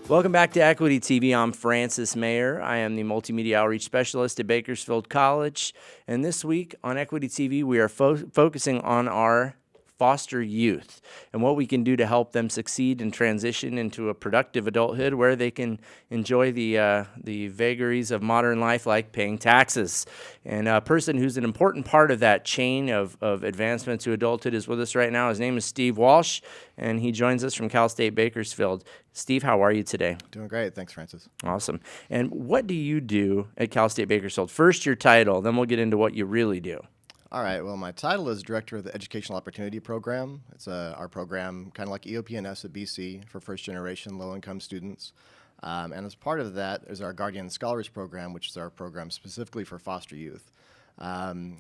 Welcome back to Equity TV. I'm Francis Mayer. I am the Multimedia Outreach Specialist at Bakersfield College. And this week on Equity TV, we are focusing on our foster youth and what we can do to help them succeed and transition into a productive adulthood where they can enjoy the vagaries of modern life, like paying taxes. And a person who's an important part of that chain of advancement to adulthood is with us right now. His name is Steve Walsh, and he joins us from Cal State Bakersfield. Steve, how are you today? Doing great. Thanks, Francis. Awesome. And what do you do at Cal State Bakersfield? First, your title, then we'll get into what you really do. All right. Well, my title is Director of the Educational Opportunity Program. It's our program, kind of like EOP&S at BC, for first-generation low-income students. And as part of that is our Guardian Scholars Program, which is our program specifically for foster youth.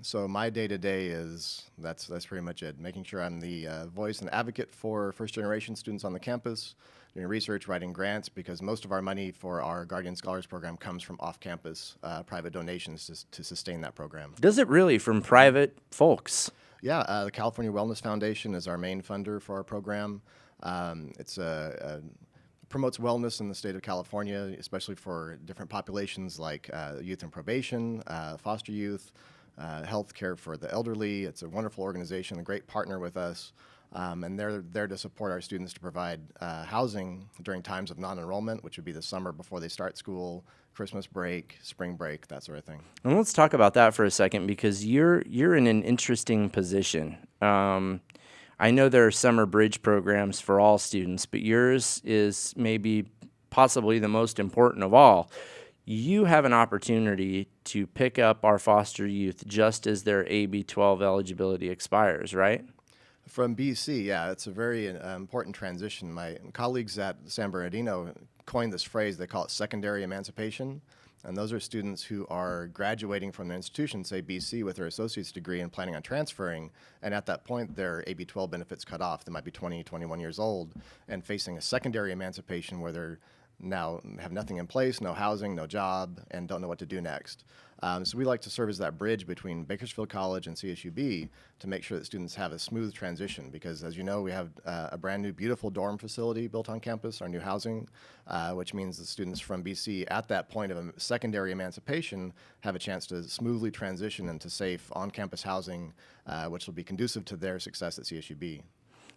So my day-to-day is, that's pretty much it, making sure I'm the voice and advocate for first-generation students on the campus, doing research, writing grants, because most of our money for our Guardian Scholars Program comes from off-campus private donations to sustain that program. Does it really, from private folks? Yeah, the California Wellness Foundation is our main funder for our program. It's promotes wellness in the state of California, especially for different populations like youth in probation, foster youth, health care for the elderly. It's a wonderful organization, a great partner with us. And they're there to support our students to provide housing during times of non-enrollment, which would be the summer before they start school, Christmas break, spring break, that sort of thing. And let's talk about that for a second, because you're in an interesting position. I know there are summer bridge programs for all students, but yours is maybe possibly the most important of all. You have an opportunity to pick up our foster youth just as their AB 12 eligibility expires, right? From BC, yeah, it's a very important transition. My colleagues at San Bernardino coined this phrase. They call it secondary emancipation. And those are students who are graduating from their institution, say BC, with their associate's degree and planning on transferring. And at that point, their AB 12 benefits cut off. They might be 20, 21 years old and facing a secondary emancipation where they're now have nothing in place, no housing, no job, and don't know what to do next. So we like to serve as that bridge between Bakersfield College and CSUB to make sure that students have a smooth transition, because as you know, we have a brand new beautiful dorm facility built on campus, our new housing, which means the students from BC at that point of a secondary emancipation have a chance to smoothly transition into safe on-campus housing, which will be conducive to their success at CSUB.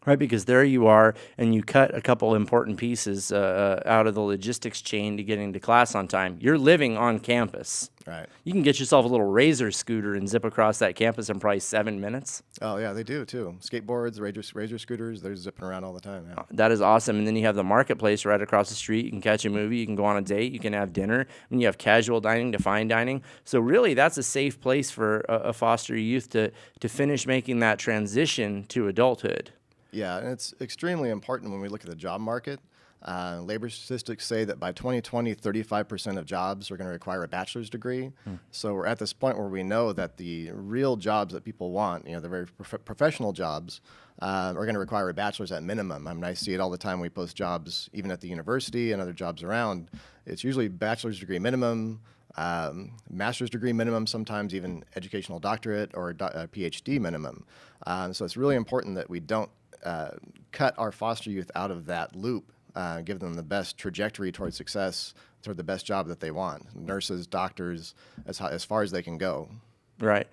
Right, because there you are, and you cut a couple important pieces out of the logistics chain to getting to class on time. You're living on campus. Right. You can get yourself a little Razor scooter and zip across that campus in probably 7 minutes. Oh, yeah, they do, too. Skateboards, Razor scooters, they're zipping around all the time. Yeah. That is awesome. And then you have the marketplace right across the street. You can catch a movie. You can go on a date. You can have dinner. And you have casual dining to fine dining. So really, that's a safe place for a foster youth to finish making that transition to adulthood. Yeah, and it's extremely important when we look at the job market. Labor statistics say that by 2020, 35% of jobs are going to require a bachelor's degree. So we're at this point where we know that the real jobs that people want, the very professional jobs, are going to require a bachelor's at minimum. I mean, I see it all the time. We post jobs even at the university and other jobs around. It's usually bachelor's degree minimum, master's degree minimum, sometimes even educational doctorate or a PhD minimum. So it's really important that we don't cut our foster youth out of that loop, give them the best trajectory toward success, toward the best job that they want. Nurses, doctors, as far as they can go. Right.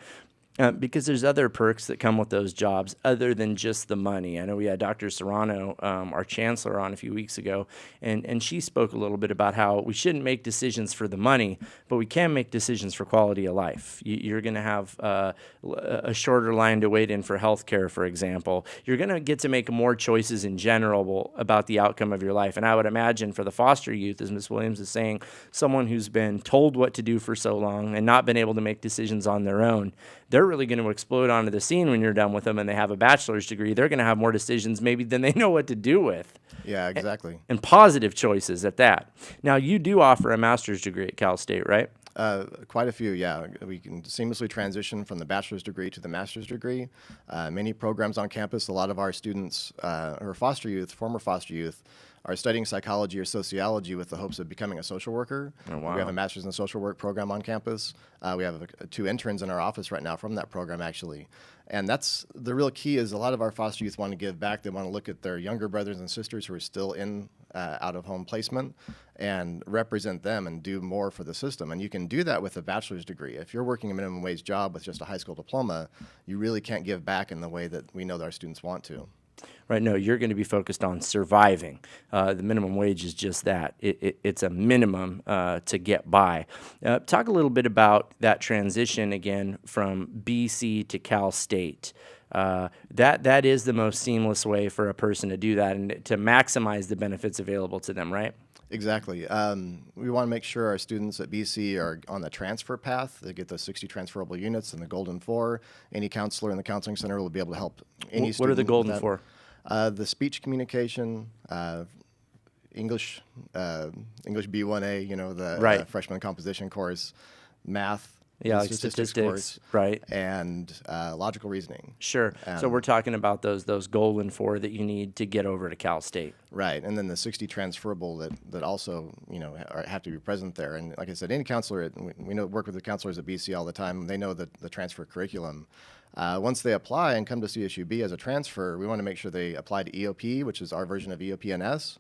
Because there's other perks that come with those jobs other than just the money. I know we had Dr. Serrano, our chancellor, on a few weeks ago, and she spoke a little bit about how we shouldn't make decisions for the money, but we can make decisions for quality of life. You're going to have a shorter line to wait in for health care, for example. You're going to get to make more choices in general about the outcome of your life. And I would imagine for the foster youth, as Ms. Williams is saying, someone who's been told what to do for so long and not been able to make decisions on their own, they're really going to explode onto the scene when you're done with them and they have a bachelor's degree. They're going to have more decisions maybe than they know what to do with. Yeah, exactly. And positive choices at that. Now, you do offer a master's degree at Cal State, right? Quite a few, yeah. We can seamlessly transition from the bachelor's degree to the master's degree. Many programs on campus, a lot of our students who are foster youth, former foster youth, are studying psychology or sociology with the hopes of becoming a social worker. Oh, wow. We have a master's in social work program on campus. We have two interns in our office right now from that program, actually. And that's the real key is a lot of our foster youth want to give back. They want to look at their younger brothers and sisters who are still in out-of-home placement and represent them and do more for the system. And you can do that with a bachelor's degree. If you're working a minimum wage job with just a high school diploma, you really can't give back in the way that we know that our students want to. Right, no, you're going to be focused on surviving. The minimum wage is just that. It's a minimum to get by. Talk a little bit about that transition again from BC to Cal State. That is the most seamless way for a person to do that and to maximize the benefits available to them, right? Exactly. We want to make sure our students at BC are on the transfer path. They get those 60 transferable units and the Golden 4. Any counselor in the counseling center will be able to help any student. What are the with Golden that. 4? The speech communication, English B1A, the Right. freshman composition course, math, Yeah, the like statistics, course, right? and logical reasoning. Sure. So we're talking about those Golden 4 that you need to get over to Cal State. Right, and then the 60 transferable that also have to be present there. And like I said, any counselor, we know work with the counselors at BC all the time. They know the transfer curriculum. Once they apply and come to CSUB as a transfer, we want to make sure they apply to EOP, which is our version of EOP-NS.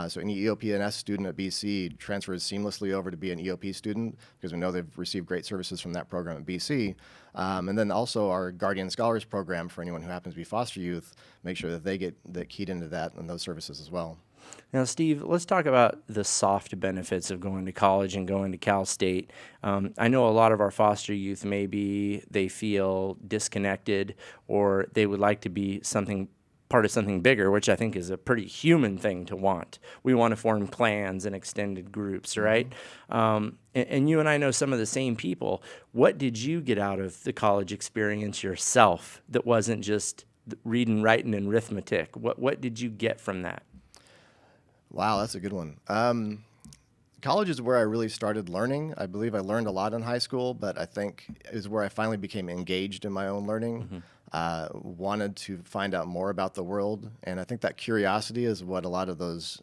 So any EOP-NS student at BC transfers seamlessly over to be an EOP student because we know they've received great services from that program at BC. And then also our Guardian Scholars program for anyone who happens to be foster youth, make sure that they get keyed into that and those services as well. Now, Steve, let's talk about the soft benefits of going to college and going to Cal State. I know a lot of our foster youth, maybe they feel disconnected or they would like to be part of something bigger, which I think is a pretty human thing to want. We want to form clans and extended groups, right? And you and I know some of the same people. What did you get out of the college experience yourself that wasn't just reading, writing, and arithmetic? What did you get from that? Wow, that's a good one. College is where I really started learning. I believe I learned a lot in high school, but I think is where I finally became engaged in my own learning. Wanted to find out more about the world, and I think that curiosity is what a lot of those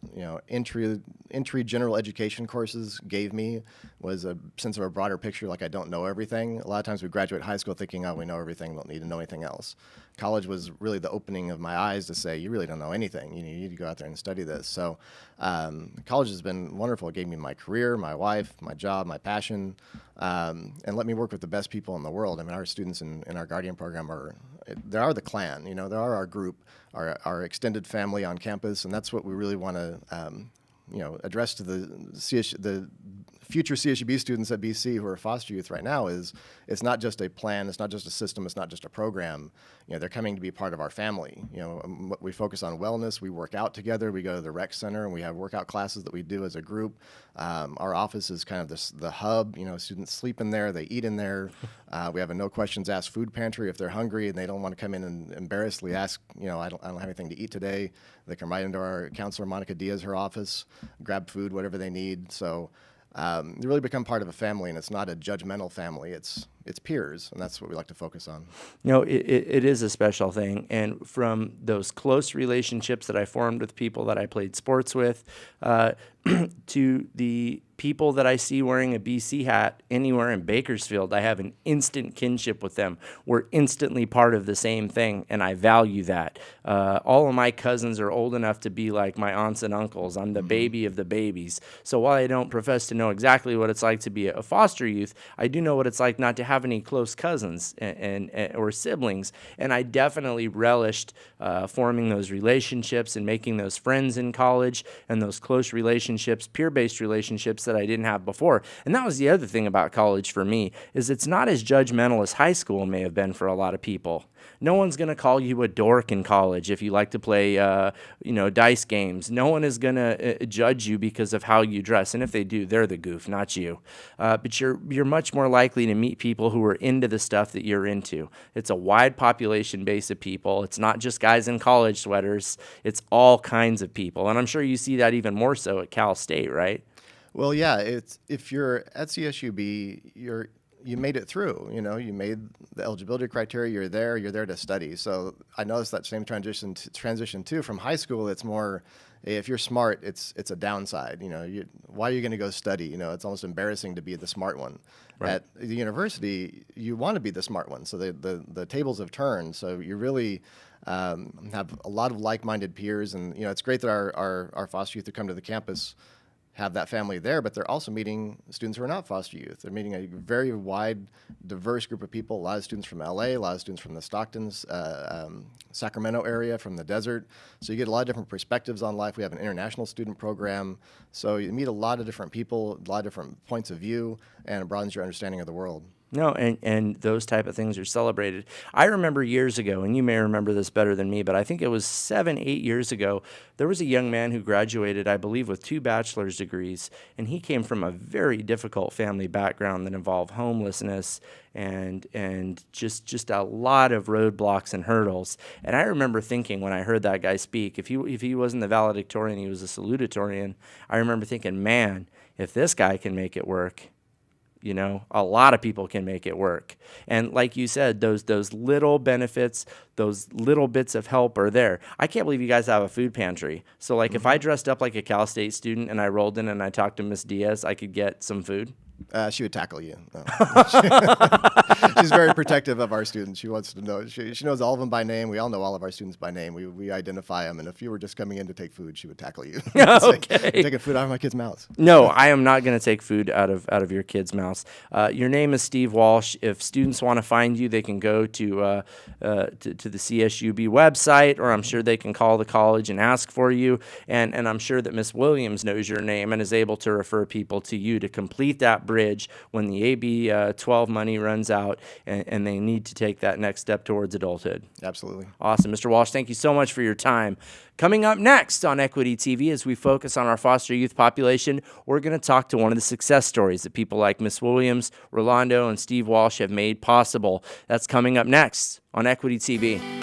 entry general education courses gave me, was a sense of a broader picture, like I don't know everything. A lot of times we graduate high school thinking, oh, we know everything, we don't need to know anything else. College was really the opening of my eyes to say, you really don't know anything. You need to go out there and study this. So college has been wonderful. It gave me my career, my wife, my job, my passion, and let me work with the best people in the world. I mean, our students in our Guardian program they are the clan, they are our group, our extended family on campus, and that's what we really want to address to the future CSUB students at BC who are foster youth right now. Is it's not just a plan, it's not just a system, it's not just a program. They're coming to be part of our family. We focus on wellness, we work out together, we go to the rec center, and we have workout classes that we do as a group. Our office is kind of the hub. Students sleep in there, they eat in there. We have a no questions asked food pantry. If they're hungry and they don't want to come in and embarrassingly ask, I don't have anything to eat today, they come right into our counselor Monica Diaz, her office, grab food, whatever they need. So you really become part of a family, and it's not a judgmental family. It's peers, and that's what we like to focus on. It is a special thing. And from those close relationships that I formed with people that I played sports with, to the people that I see wearing a BC hat anywhere in Bakersfield, I have an instant kinship with them. We're instantly part of the same thing, and I value that. All of my cousins are old enough to be like my aunts and uncles. I'm the baby of the babies. So while I don't profess to know exactly what it's like to be a foster youth, I do know what it's like not to have any close cousins and or siblings, and I definitely relished forming those relationships and making those friends in college and those close relationships, peer-based relationships that I didn't have before. And that was the other thing about college for me, is it's not as judgmental as high school may have been for a lot of people. No one's going to call you a dork in college if you like to play, dice games. No one is going to judge you because of how you dress. And if they do, they're the goof, not you. But you're much more likely to meet people who are into the stuff that you're into. It's a wide population base of people. It's not just guys in college sweaters. It's all kinds of people. And I'm sure you see that even more so at Cal State, right? Well, yeah. If you're at CSUB, you made it through. You know, you made the eligibility criteria. You're there to study. So I noticed that same transition too. From high school, it's more, if you're smart, it's a downside. You know, why are you going to go study? You know, it's almost embarrassing to be the smart one. Right. At the university, you want to be the smart one. So the tables have turned. So you really have a lot of like-minded peers, and you know, it's great that our foster youth who come to the campus have that family there, but they're also meeting students who are not foster youth. They're meeting a very wide, diverse group of people. A lot of students from LA, a lot of students from the Stockton's, Sacramento area, from the desert. So you get a lot of different perspectives on life. We have an international student program. So you meet a lot of different people, a lot of different points of view, and it broadens your understanding of the world. No, and those type of things are celebrated. I remember years ago, and you may remember this better than me, but I think it was 7, 8 years ago, there was a young man who graduated, I believe, with 2 bachelor's degrees, and he came from a very difficult family background that involved homelessness and just a lot of roadblocks and hurdles. And I remember thinking when I heard that guy speak, if he wasn't the valedictorian, he was a salutatorian. I remember thinking, man, if this guy can make it work, you know, a lot of people can make it work. And like you said, those little benefits, those little bits of help are there. I can't believe you guys have a food pantry. So like if I dressed up like a Cal State student and I rolled in and I talked to Miss Diaz, I could get some food? She would tackle you. No. She's very protective of our students. She wants to know. She knows all of them by name. We all know all of our students by name. We identify them. And if you were just coming in to take food, she would tackle you. Okay. You're taking food out of my kids' mouths. No, I am not going to take food out of your kids' mouths. Your name is Steve Walsh. If students want to find you, they can go to the CSUB website, or I'm sure they can call the college and ask for you. And I'm sure that Miss Williams knows your name and is able to refer people to you to complete that bridge when the AB 12 money runs out and they need to take that next step towards adulthood. Absolutely. Awesome. Mr. Walsh, thank you so much for your time. Coming up next on Equity TV, as we focus on our foster youth population, we're going to talk to one of the success stories that people like Miss Williams, Rolando, and Steve Walsh have made possible. That's coming up next on Equity TV.